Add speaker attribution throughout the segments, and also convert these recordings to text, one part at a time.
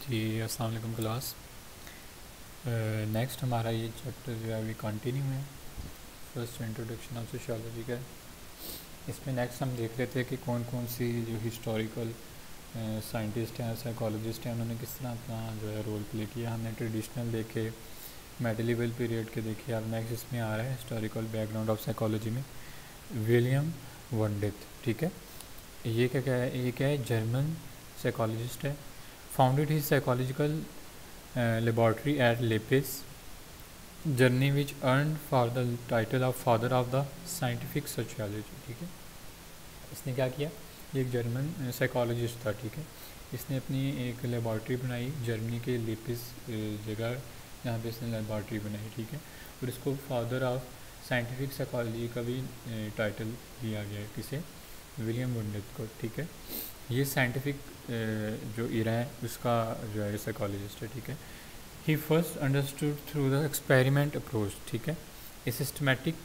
Speaker 1: जी अस्सलाम वालेकुम class. Next हमारा ये चैप्टर जो है अभी कंटिन्यू है, फर्स्ट इंट्रोडक्शन ऑफ सोशियोलॉजी का। इसमें नेक्स्ट हम देख लेते हैं कि कौन कौन सी जो हिस्टोरिकल साइंटिस्ट हैं, साइकोलॉजिस्ट हैं, उन्होंने किस तरह अपना जो है रोल प्ले किया। हमने ट्रेडिशनल देखे, मेडिवल पीरियड के देखे। अब नेक्स्ट इसमें आ रहा है हिस्टोरिकल बैकग्राउंड ऑफ साइकोलॉजी में विलियम वनडेथ। ठीक है, ये क्या है, ये क्या है, जर्मन साइकोलॉजिस्ट है। Founded his psychological laboratory at Leipzig, journey which earned for the title of father of the scientific sociology। ठीक है, इसने क्या किया, ये एक जर्मन साइकोलॉजिस्ट था। ठीक है, इसने अपनी एक लेबॉर्ट्री बनाई जर्मनी के लेपिस जगह, यहाँ पे इसने लेबॉर्ट्री बनाई। ठीक है, और इसको फादर ऑफ साइंटिफिक साइकोलॉजी का भी टाइटल दिया गया है, किसे, विलियम वनडेथ को। ठीक है, ये साइंटिफिक जो इरा है उसका जो है साइकोलॉजिस्ट है। ठीक है, he first understood through the experiment approach. ठीक है, a systematic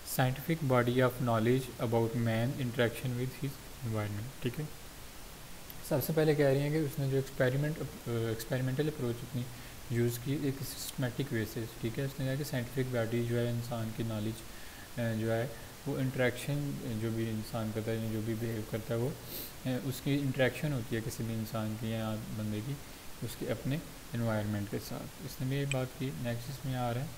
Speaker 1: scientific body of knowledge about man interaction with his environment. ठीक है, सबसे पहले कह रही हैं कि उसने जो एक्सपेरिमेंटल अप्रोच अपनी यूज़ की एक सिस्टमेटिक वे से। ठीक है, उसने कहा कि साइंटिफिक बॉडी जो है इंसान की नॉलेज जो है वो इंटरेक्शन जो भी इंसान करता है, जो भी बिहेव करता है, वो उसकी इंटरेक्शन होती है किसी भी इंसान की या बंदे की उसके अपने एनवायरनमेंट के साथ। इसने भी ये बात की। नेक्स्ट इसमें आ रहा है,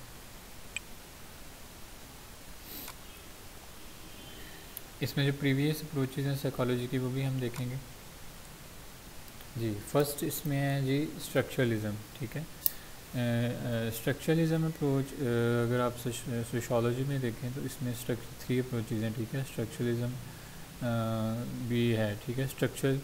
Speaker 1: इसमें जो प्रीवियस अप्रोचेज हैं साइकोलॉजी की वो भी हम देखेंगे। जी फर्स्ट इसमें है जी स्ट्रक्चरलिज्म। ठीक है, स्ट्रक्चरलिज्म अप्रोच अगर आप सोशियोलॉजी में देखें तो इसमें थ्री अप्रोचेज हैं। ठीक है, स्ट्रक्चरलिज्म भी है। ठीक है, स्ट्रक्चरल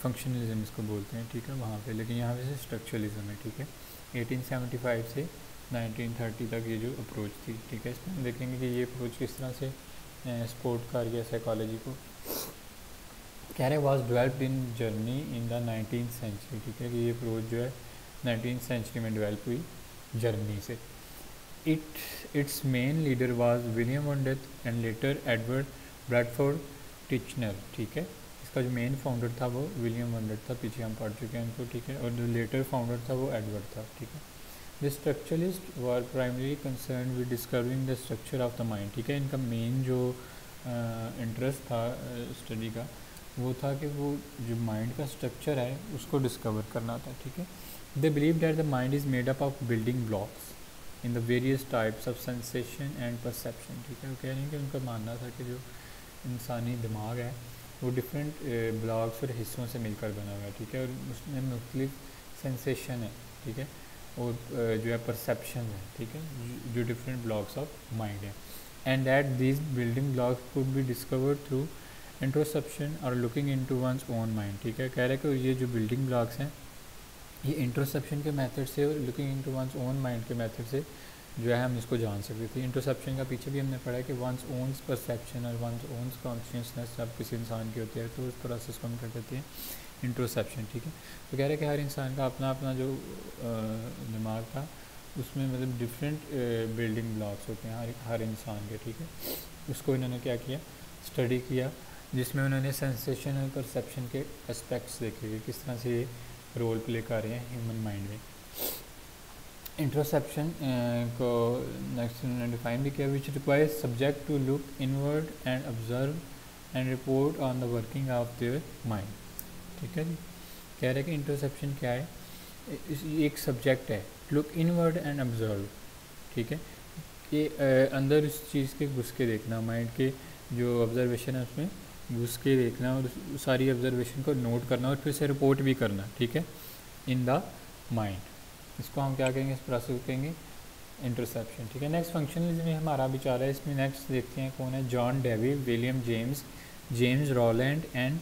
Speaker 1: फंक्शनलिज्म इसको बोलते हैं। ठीक है, वहाँ पे, लेकिन यहाँ पे से स्ट्रक्चरलिज्म है। ठीक है, 1875 से 1930 तक ये जो अप्रोच थी। ठीक है, इसमें हम देखेंगे कि ये अप्रोच किस तरह से सपोर्ट कर गया साइकोलॉजी को। कह रहे was developed in Germany in the 19th century. ठीक है, कि ये अप्रोच जो है 19th सेंचुरी में डेवलप हुई जर्मनी से। Its main leader was William Wundt and later Edward Bradford Titchener. ठीक है, इसका जो मेन फाउंडर था वो विलियम वनडेथ था, पीछे हम पढ़ चुके हैं उनको। ठीक है, और जो लेटर फाउंडर था वो एडवर्ड था। ठीक है, the structuralist were primary concern with discovering the structure of the mind. ठीक है, इनका मेन जो इंटरेस्ट था स्टडी का वो था कि वो जो माइंड का स्ट्रक्चर है उसको डिस्कवर करना था। ठीक है, they believe that the mind is made up of building blocks in the various types of sensation and perception. ठीक है, वो कह रहे हैं कि उनका मानना था कि जो इंसानी दिमाग है वो डिफरेंट ब्लॉक्स और हिस्सों से मिलकर बना हुआ है। ठीक है, और उसमें मुख्तलिफ सेंसेशन है। ठीक है, और जो है परसेप्शन है। ठीक है, जो डिफरेंट ब्लॉक्स ऑफ माइंड है, and that these building blocks could be discovered through introspection और looking into one's own mind. ठीक है, कह रहे हैं कि ये जो बिल्डिंग ब्लॉक्स हैं ये इंट्रोसेप्शन के मेथड से और looking into one's own mind के मेथड से जो है हम इसको जान सकते थे। इंट्रोसेप्शन का पीछे भी हमने पढ़ा है कि वंस ओन परसेप्शन और वंस ओन कॉन्शियसनेस जब किसी इंसान की होती है तो उस प्रोसेस को हम कर देते हैं इंट्रोसेप्शन। ठीक है, तो कह रहे हैं कि हर इंसान का अपना अपना जो दिमाग था उसमें मतलब डिफरेंट बिल्डिंग ब्लॉक्स होते हैं हर इंसान के। ठीक है, उसको इन्होंने क्या किया, स्टडी किया, जिसमें उन्होंने सेंसेशन और परसेप्शन के एस्पेक्ट्स देखे कि किस तरह से ये रोल प्ले कर रहे हैं ह्यूमन माइंड में। इंट्रोसेप्शन को नेक्स्ट उन्होंने डिफाइन भी किया, which requires subject to look inward and observe and report on the working of their mind. ठीक है जी, कह रहे हैं कि इंट्रोसेप्शन क्या है, एक सब्जेक्ट है, लुक इनवर्ड एंड ऑब्जर्व। ठीक है, कि अंदर उस चीज़ के घुस के देखना, माइंड के जो ऑब्जर्वेशन है उसमें घुस के देखना और सारी ऑब्जर्वेशन को नोट करना और फिर से रिपोर्ट भी करना। ठीक है, इन द माइंड, इसको हम क्या कहेंगे, इस प्रोसेस को कहेंगे इंटरसेप्शन। ठीक है, नेक्स्ट फंक्शनलिज्म में हमारा भी चाह रहा है। इसमें नेक्स्ट देखते हैं कौन है, John Dewey, William James Rowland and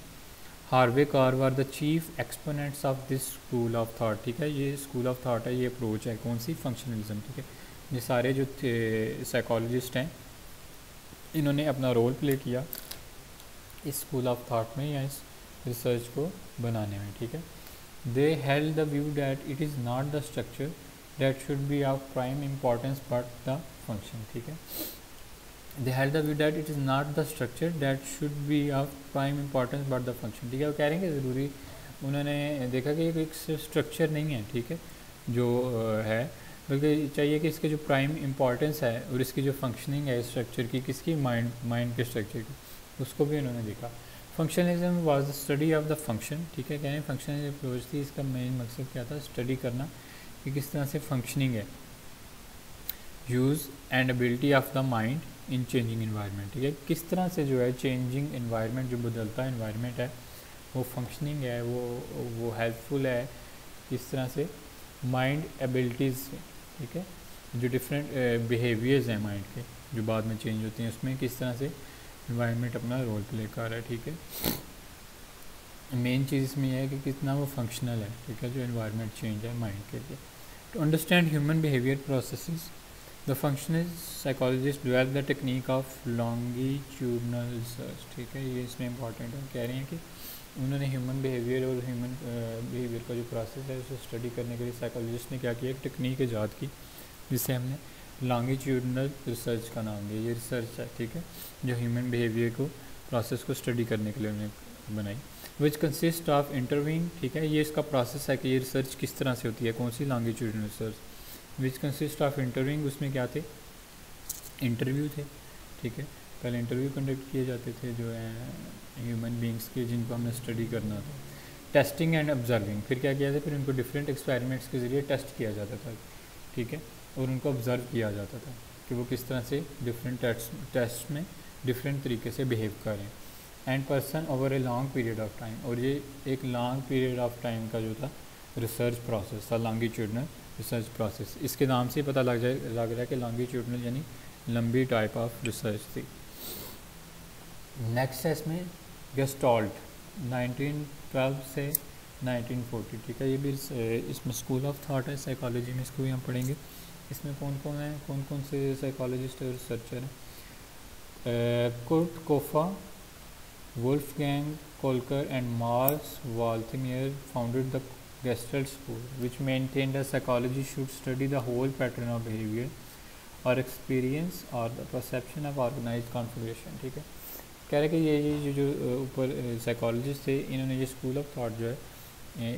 Speaker 1: Harvey car were the chief exponents of this school of thought. ठीक है, ये स्कूल ऑफ थाट है, ये अप्रोच है कौन सी, फंक्शनलिज्म। ठीक है, ये सारे जो साइकोलॉजिस्ट हैं इन्होंने अपना रोल प्ले किया इस स्कूल ऑफ थाट में या इस रिसर्च को बनाने में। ठीक है, दे held the view that it is not the structure that should be of prime importance but the function. ठीक है, दे held the view that it is not the structure that should be of prime importance but the function. ठीक है, वो कह रहे हैं कि ज़रूरी उन्होंने देखा कि एक स्ट्रक्चर नहीं है, ठीक है, जो है, बल्कि चाहिए कि इसके जो प्राइम इम्पॉर्टेंस है और इसकी जो फंक्शनिंग है स्ट्रक्चर की, किसकी, माइंड के स्ट्रक्चर की, उसको भी उन्होंने देखा। Functionalism was the study of the function, ठीक है, कह रहे हैं फंक्शनल अप्रोच थी, इसका मेन मकसद क्या था, स्टडी करना कि किस तरह से फंक्शनिंग है, use and ability of the mind in changing environment, ठीक है, किस तरह से जो है चेंजिंग इन्वायरमेंट, जो बदलता इन्वायरमेंट है वो फंक्शनिंग है, वो हेल्पफुल है किस तरह से माइंड एबिलिटीज़ से, ठीक है, जो डिफरेंट बिहेवियर्स हैं माइंड के जो बाद में चेंज होती हैं, उसमें किस तरह से इन्वायरमेंट अपना रोल प्ले कर रहा है, ठीक है। मेन चीज़ इसमें यह है कि कितना वो फंक्शनल है, ठीक है, जो इन्वायरमेंट चेंज है माइंड के लिए। To understand human behaviour processes the functional psychologist develop the technique of longitudinal research, ठीक है, ये इसमें इंपॉर्टेंट है, कह रहे हैं कि उन्होंने ह्यूमन बिहेवियर और ह्यूमन बिहेवियर का जो प्रोसेस है उसे स्टडी करने के लिए साइकोलॉजिस्ट ने क्या किया, एक टेक्निक ईजाद की जिसे हमने लॉन्गिट्यूडनल रिसर्च का नाम दिया। ये रिसर्च है, ठीक है, जो ह्यूमन बिहेवियर को प्रोसेस को स्टडी करने के लिए उन्होंने बनाई। विच कंसिस्ट ऑफ इंटरव्यूइंग, ठीक है, ये इसका प्रोसेस है कि ये रिसर्च किस तरह से होती है, कौन सी longitudinal research, which consist of interviewing, उसमें क्या थे, इंटरव्यू थे, ठीक है, पहले इंटरव्यू कंडक्ट किए जाते थे जो है ह्यूमन बींग्स के जिनको हमने स्टडी करना था। टेस्टिंग एंड ऑब्जर्विंग, फिर क्या किया था, फिर उनको डिफरेंट एक्सपेरिमेंट्स के ज़रिए टेस्ट किया जाता था, ठीक है, और उनको ऑब्ज़र्व किया जाता था कि वो किस तरह से डिफरेंट टेस्ट में डिफरेंट तरीके से बिहेव करें। And person over a long period of time, और ये एक लॉन्ग पीरियड ऑफ टाइम का जो था रिसर्च प्रोसेस था, लॉन्गिट्यूडनल रिसर्च प्रोसेस। इसके नाम से पता लग रहा है कि लॉन्गिट्यूडनल यानी लंबी टाइप ऑफ रिसर्च थी। नेक्स्ट है इसमें गेस्टाल्ट 1912 से 1940, ठीक है, ये भी इसमें स्कूल ऑफ थॉट है साइकोलॉजी में, इसको भी हम पढ़ेंगे। इसमें कौन कौन है, कौन कौन से साइकोलॉजिस्ट और रिसर्चर हैं, Kurt Koffka, Wolfgang Kohler and Max Wertheimer founded the Gestalt school which maintained that psychology should study the whole pattern of behaviour और एक्सपीरियंस और the perception of organised configuration, ठीक है, कह रहे कि ये जो ऊपर साइकोलॉजिस्ट थे इन्होंने ये स्कूल ऑफ थॉट जो है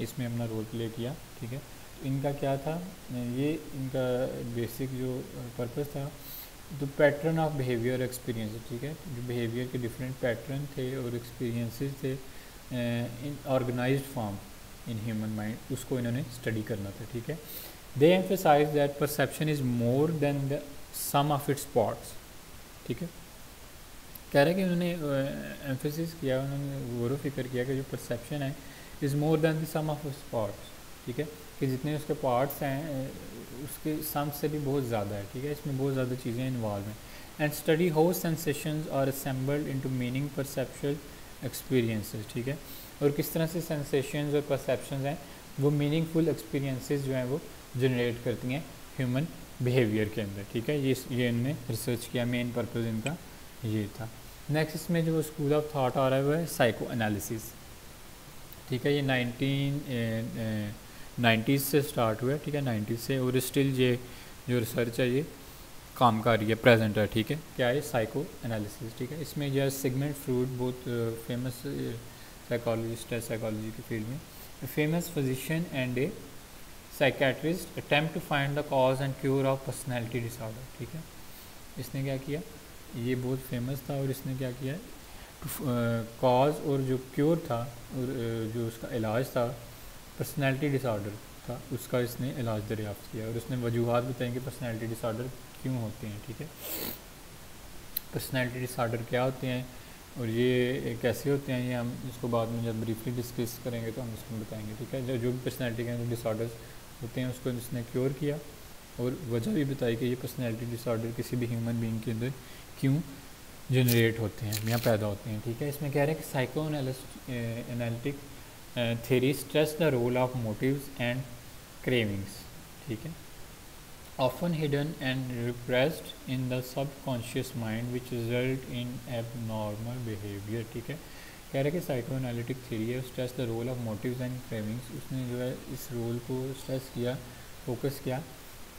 Speaker 1: इसमें अपना रोल प्ले किया, ठीक है। तो इनका क्या था, ये इनका बेसिक जो पर्पस था, तो पैटर्न ऑफ बिहेवियर एक्सपीरियंस, ठीक है, जो बिहेवियर के डिफरेंट पैटर्न थे और एक्सपीरियंसेस थे in organised form in human mind, उसको इन्होंने स्टडी करना था, ठीक है। They emphasise that perception is more than the sum of its parts, ठीक है, कह रहे हैं कि उन्होंने एम्फेसिस किया, उन्होंने गौर फिक्र किया कि जो परसेप्शन है is more than the sum of its parts, ठीक है, कि जितने उसके पार्ट्स हैं उसके सम से भी बहुत ज़्यादा है, ठीक है, इसमें बहुत ज़्यादा चीज़ें इन्वॉल्व हैं। And study how sensations are assembled into meaning perceptual experiences, ठीक है, और किस तरह से सेंसेशंस और परसेप्शंस हैं वो मीनिंगफुल एक्सपीरियंसेस जो हैं वो जनरेट करती हैं ह्यूमन बिहेवियर के अंदर, ठीक है, ये इनने रिसर्च किया, मेन पर्पज़ इनका ये था। नेक्स्ट इसमें जो स्कूल ऑफ थॉट आ रहा है वो है साइको एनालिसिस, ठीक है, ये 1990s से स्टार्ट हुआ है, ठीक है, 90s से, और स्टिल ये जो रिसर्च है ये काम कर रही है, प्रेजेंट है, ठीक है, क्या है साइको एनालिसिस, ठीक है। इसमें जो है सिगमंड फ्रॉइड बहुत फेमस साइकोलॉजिस्ट है साइकोलॉजी की फील्ड में, famous physician and a psychiatrist attempt to find the cause and cure of personality disorder, ठीक है, इसने क्या किया, ये बहुत फेमस था और इसने क्या किया, कॉज और जो क्योर था और जो उसका इलाज था पर्सनैलिटी डिसऑर्डर था, उसका इसने इलाज दरियाफ्त किया और उसने वजूहात बताएं कि पर्सनैलिटी डिसऑर्डर क्यों होते हैं, ठीक है, पर्सनैलिटी डिसऑर्डर क्या होते हैं और ये कैसे होते हैं, ये हम इसको बाद में जब ब्रीफली डिस्कस करेंगे तो हम इसमें बताएंगे, ठीक है। जो भी पर्सनैलिटी के डिसऑर्डर्स होते हैं उसको इसने क्योर किया और वजह भी बताई कि ये पर्सनैलिटी डिसऑर्डर किसी भी ह्यूमन बीइंग के अंदर क्यों जनरेट होते हैं या पैदा होते हैं, ठीक है। इसमें कह रहे हैं कि psychoanalytic theory stress the role of motives and cravings, ठीक है, often hidden and repressed in the subconscious mind which result in abnormal behaviour, ठीक है। कह रहे हैं कि साइको एनालिटिक थ्योरी है stress the role of motives and cravings, उसने जो है इस रोल को स्ट्रेस किया, फोकस किया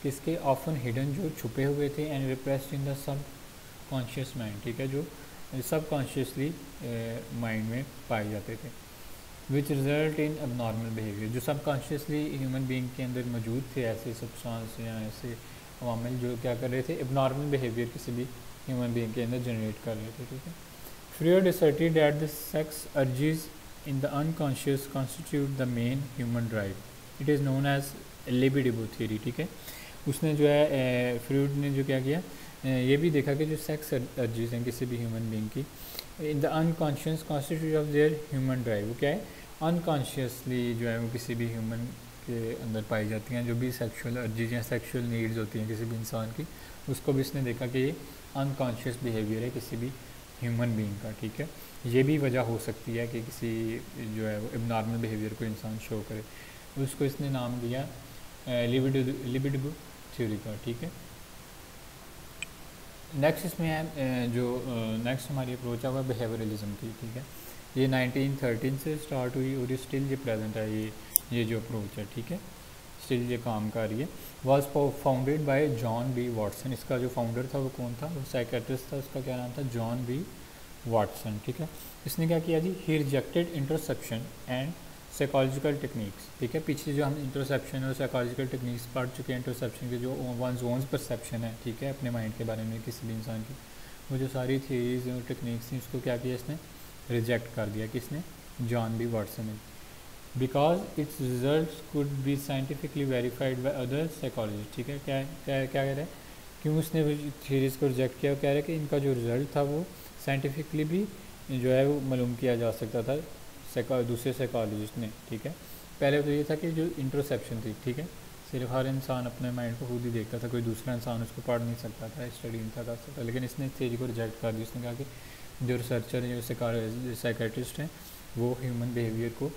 Speaker 1: किसके, ऑफन हिडन जो छुपे हुए थे, and repressed in the sub conscious mind, ठीक है, जो सब कॉन्शियसली माइंड में पाए जाते थे। विच रिजल्ट इन अबनॉर्मल बिहेवियर, जो सबकॉन्शियसली ह्यूमन बीइंग के अंदर मौजूद थे ऐसे सब्सटेंस या ऐसे अवामिल जो क्या कर रहे थे, एबनॉर्मल बिहेवियर किसी भी ह्यूमन बीइंग के अंदर जनरेट कर रहे थे, ठीक है। Freud asserted that the sex urges in the unconscious constitute the main human drive. It is known as libido theory, ठीक है। उसने जो है फ्रॉयड ने जो क्या किया, ये भी देखा कि जो सेक्स अर्जेस हैं किसी भी ह्यूमन बीइंग की, in the unconscious constitute of their human drive, वो क्या है, अनकॉन्शियसली जो है वो किसी भी ह्यूमन के अंदर पाई जाती हैं, जो भी सेक्सुअल अर्जेस या सेक्सुअल नीड्स होती हैं किसी भी इंसान की, उसको भी इसने देखा कि ये अनकॉन्शियस बिहेवियर है किसी भी ह्यूमन बीइंग का, ठीक है। ये भी वजह हो सकती है कि किसी जो है वो एबनॉर्मल बिहेवियर को इंसान शो करे, उसको इसने नाम दिया लिबिडो थ्योरी का, ठीक है। नेक्स्ट इसमें है जो नेक्स्ट हमारी अप्रोच है वह बिहेवियरलिज्म की, ठीक है। ये 1913 से स्टार्ट हुई और ये स्टिल ये प्रेजेंट है, ये जो अप्रोच है, ठीक है, स्टिल ये काम कर रही है। Was founded by John B Watson, इसका जो फाउंडर था वो कौन था, वो साइकेट्रिस्ट था, उसका क्या नाम था, जॉन बी वाटसन, ठीक है। इसने क्या किया जी, he rejected interception and psychological techniques, ठीक है। पीछे जो हम इंटरसेप्शन और साइकोलॉजिकल टेक्निक्स पढ़ चुके हैं, इंटरसेप्शन के जो वंस ओन्स परसेप्शन है, ठीक है, अपने माइंड के बारे में किसी भी इंसान की, वो जो सारी थियरीज और टेक्निक्स थी उसको क्या किया इसने, रिजेक्ट कर दिया, किसने, जॉन बी वाटसन ने, because it's result could be scientifically verified by other psychologist, ठीक है। क्या क्या क्या कह रहे हैं, क्यों उसने थियरीज को रिजेक्ट किया, कह रहे हैं कि इनका जो रिज़ल्ट था वो साइंटिफिकली भी जो है वो मालूम किया जा सकता था दूसरे साइकोलॉजिस्ट ने, ठीक है। पहले तो ये था कि जो इंट्रोसेप्शन थी, ठीक है, सिर्फ हर इंसान अपने माइंड को खुद ही देखता था, कोई दूसरा इंसान उसको पढ़ नहीं सकता था, स्टडी नहीं था कर सकता, लेकिन इसने थियरी को रिजेक्ट कर दिया। उसने कहा कि जो रिसर्चर जो साइकेट्रिस्ट हैं वो ह्यूमन बिहेवियर को,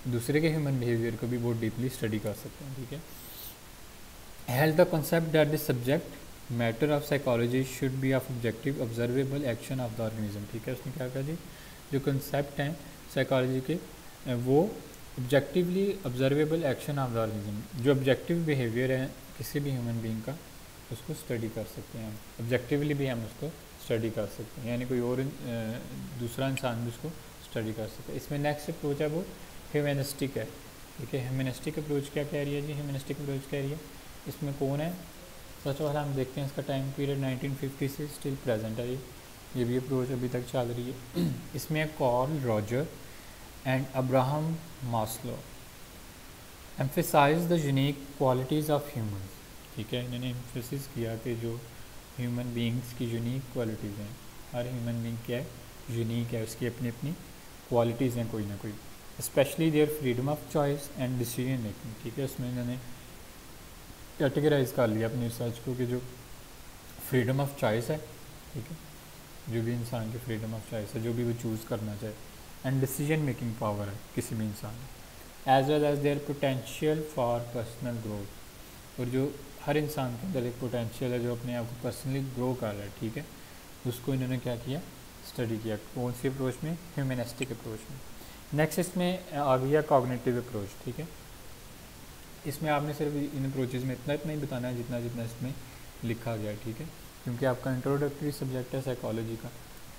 Speaker 1: दूसरे के ह्यूमन बिहेवियर को भी बहुत डीपली स्टडी कर सकते हैं, ठीक है। Health the concept that the subject matter of psychology should be of objective observable action of the organism, ठीक है। उसने क्या कहा जी, जो कंसेप्ट हैं साइकोलॉजी के वो objectively observable action of the organism, जो ऑब्जेक्टिव बिहेवियर है किसी भी ह्यूमन बीइंग का उसको स्टडी कर सकते हैं हम, ऑब्जेक्टिवली भी हम उसको स्टडी कर सकते हैं, यानी कोई और दूसरा इंसान भी उसको स्टडी कर सकता है। इसमें नेक्स्ट अप्रोच है वो ह्यूमनिस्टिक है, ठीक है। ह्यूमनिस्टिक अप्रोच क्या कह रही है जी, ह्यूमनिस्टिक अप्रोच कह रही है इसमें कौन है, सबसे पहले हम देखते हैं इसका टाइम पीरियड 1950 से स्टिल प्रेजेंट है, ये भी अप्रोच अभी तक चल रही है। इसमें Carl Roger and Abraham Maslow emphasise the unique qualities of human, ठीक है। इन्होंने एम्फेसिस किया कि जो ह्यूमन बीइंग्स की यूनिक क्वालिटीज़ हैं, हर ह्यूमन बीइंग क्या है, यूनिक है, उसकी अपनी अपनी क्वालिटीज़ हैं कोई ना कोई, specially their freedom of choice and decision making, ठीक है। उसमें इन्होंने कैटेगराइज कर लिया अपनी रिसर्च को कि जो फ्रीडम ऑफ चॉइस है, ठीक है, जो भी इंसान की फ्रीडम ऑफ चॉइस है, जो भी वो चूज़ करना चाहे, एंड डिसीजन मेकिंग पावर है किसी भी इंसान में, as well as their potential for personal growth, और जो हर इंसान के अंदर एक पोटेंशियल है जो अपने आप को पर्सनली ग्रो कर रहा है, ठीक है, उसको इन्होंने क्या किया, स्टडी किया, कौन सी अप्रोच में, ह्यूमनिस्टिक अप्रोच में। नेक्स्ट इसमें आ गया कॉग्निटिव अप्रोच, ठीक है। इसमें आपने सिर्फ इन अप्रोचेज़ में इतना ही बताना है जितना जितना इसमें लिखा गया, ठीक है, क्योंकि आपका इंट्रोडक्टरी सब्जेक्ट है साइकोलॉजी का,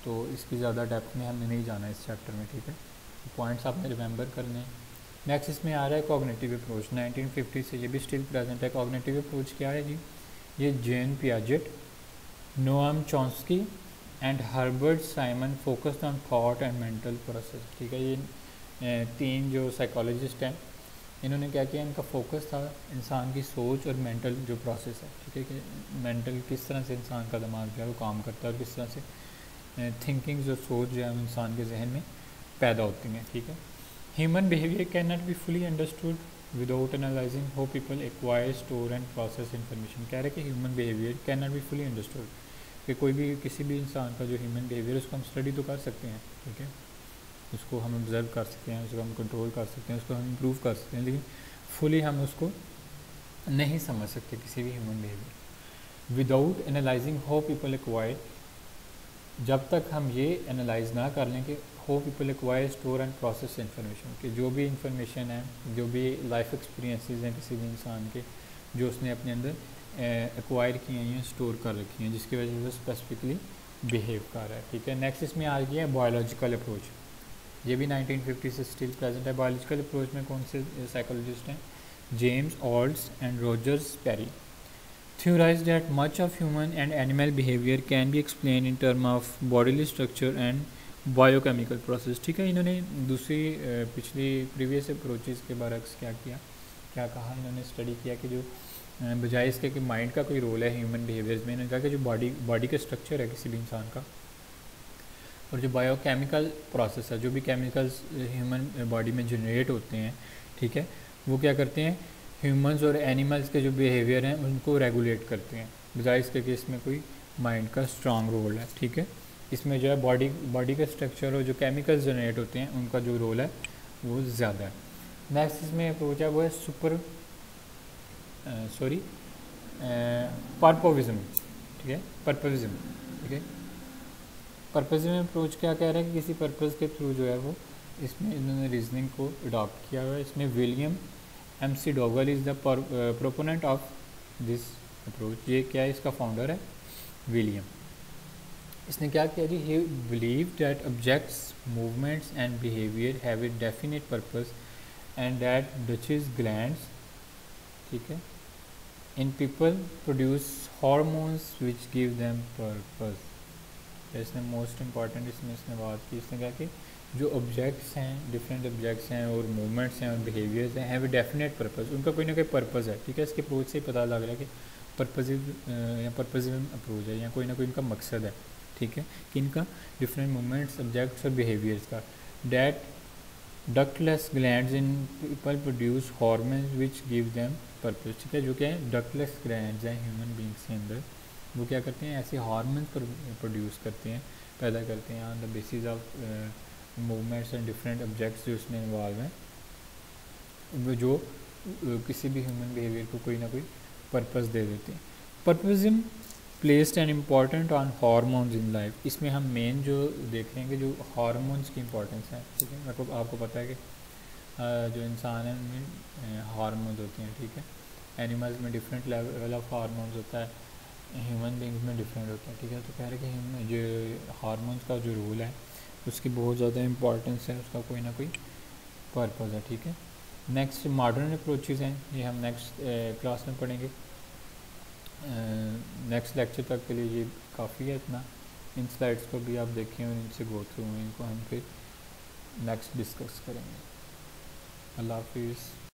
Speaker 1: तो इसकी ज़्यादा डेप्थ में हमने नहीं जाना इस चैप्टर में, ठीक है। तो पॉइंट्स आपने रिमेंबर करने हैं। नेक्स्ट इसमें आ रहा है कॉग्निटिव अप्रोच, 1950 से ये भी स्टिल प्रेजेंट है। कॉग्निटिव अप्रोच क्या है जी, ये Jean Piaget, Noam Chomsky and Herbert Simon focused on thought and mental process, ठीक है। ये तीन जो साइकोलॉजिस्ट हैं इन्होंने क्या किया, इनका फोकस था इंसान की सोच और मेंटल जो प्रोसेस है, ठीक है, कि मेंटल किस तरह से इंसान का दिमाग जो है वो काम करता है और किस तरह से थिंकिंग जो सोच जो है इंसान के जहन में पैदा होती हैं, ठीक है। Human behaviour can not be fully understood without analysing how people acquire store and process information, कह रहे हैं कि human behaviour can not be fully understood, कि कोई भी किसी भी इंसान का जो ह्यूमन बिहेवियर उसको हम स्टडी तो कर सकते हैं, ठीक है, उसको हम ऑब्जर्व कर सकते हैं, उसको हम कंट्रोल कर सकते हैं, उसको हम इम्प्रूव कर सकते हैं, लेकिन फुली हम उसको नहीं समझ सकते किसी भी human behaviour without analysing how people acquire, जब तक हम ये एनालाइज ना कर लें कि how people acquire store and process information, कि जो भी इंफॉर्मेशन है, जो भी लाइफ एक्सपीरियंसेस हैं किसी भी इंसान के, जो उसने अपने अंदर एक्वायर किए हैं, स्टोर कर रखी हैं, जिसकी वजह से वो स्पेसिफिकली बिहेव कर रहा है, ठीक है। नेक्स्ट इसमें आ गया है बायोलॉजिकल अप्रोच, ये भी 1950 से स्टिल प्रेजेंट है। बायोलॉजिकल अप्रोच में कौन से साइकोलॉजिस्ट हैं? James Olds and Roger Sperry theorized that much of human and animal behavior can be explained in terms of bodily structure and biochemical process. ठीक है, इन्होंने दूसरी पिछली प्रीवियस अप्रोचेस के बरक्स क्या किया, क्या कहा, इन्होंने स्टडी किया कि जो बजाय इसके कि माइंड का कोई रोल है ह्यूमन बिहेवियर्स में, इन्होंने कहा कि जो बॉडी का स्ट्रक्चर है किसी भी इंसान का, और जो बायोकेमिकल प्रोसेस है, जो भी केमिकल्स ह्यूमन बॉडी में जनरेट होते हैं, ठीक है, वो क्या करते हैं, ह्यूमंस और एनिमल्स के जो बिहेवियर हैं उनको रेगुलेट करते हैं, बजाय इसके कि इसमें कोई माइंड का स्ट्रांग रोल है। ठीक है, इसमें जो है बॉडी का स्ट्रक्चर और जो केमिकल्स जनरेट होते हैं उनका जो रोल है वो ज़्यादा है। नेक्स्ट इसमें अप्रोच है वो है पर्पोविज्म। ठीक है, पर्पोविज्म। ठीक है, पर्पज़िव अप्रोच क्या कह रहा है कि किसी पर्पज़ के थ्रू जो है वो, इसमें इन्होंने रीजनिंग को अडॉप्ट किया हुआ है। इसमें William MC Dougall is the proponent of this approach. ये क्या है, इसका फाउंडर है विलियम। इसने क्या किया जी, he believe that objects, movements and behaviour have a definite purpose and that डचेस ग्लैंड्स, ठीक है, in people produce hormones which give them purpose. इसने मोस्ट इम्पॉर्टेंट इसने बात की, इसने कहा कि जो ऑब्जेक्ट्स हैं, डिफरेंट ऑब्जेक्ट्स हैं और मूवमेंट्स हैं और बिहेवियर्स हैं, हैव ए डेफिनेट पर्पस, उनका कोई ना कोई पर्पस है। ठीक है, इसके अप्रोच से ही पता लग रहा है कि पर्पजिव अप्रोच है या कोई ना कोई इनका मकसद है। ठीक है, कि इनका डिफरेंट मूवमेंट्स, ऑब्जेक्ट्स और बिहेवियर्स का। That ductless glands in people produce hormones which give them purpose. ठीक है, जो क्या है, डक्टलेस ग्लैंड्स हैं ह्यूमन बींग्स के अंदर, वो क्या करते हैं, ऐसे हार्मोन्स प्रोड्यूस करते हैं, पैदा करते हैं on the basis of movements and different objects जो उसमें इन्वॉल्व हैं, जो किसी भी ह्यूमन बिहेवियर को कोई ना कोई पर्पस दे देते हैं। Purposism placed an important on hormones in life. इसमें हम मेन जो देख रहे हैं कि जो हार्मोन्स की इंपॉर्टेंस है। ठीक है, मेरे को आपको पता है कि जो इंसान है उनमें हार्मोन्स होते हैं। ठीक है, एनिमल्स में डिफरेंट लेवल ऑफ हार्मोन्स होता है, ह्यूमन बींग्स में डिफरेंट होता है। ठीक है, तो कह रहे हैं कि जो हार्मोन्स का जो रोल है उसकी बहुत ज़्यादा इंपॉर्टेंस है, उसका कोई ना कोई पर्पस है। ठीक है, नेक्स्ट मॉडर्न अप्रोचेज़ हैं, ये हम नेक्स्ट क्लास में पढ़ेंगे। नेक्स्ट लेक्चर तक के लिए ये काफ़ी है इतना। इन स्लाइड्स को भी आप देखें और इनसे गो थ्रू, इनको हम फिर नेक्स्ट डिस्कस करेंगे। अल्लाह हाफिज़।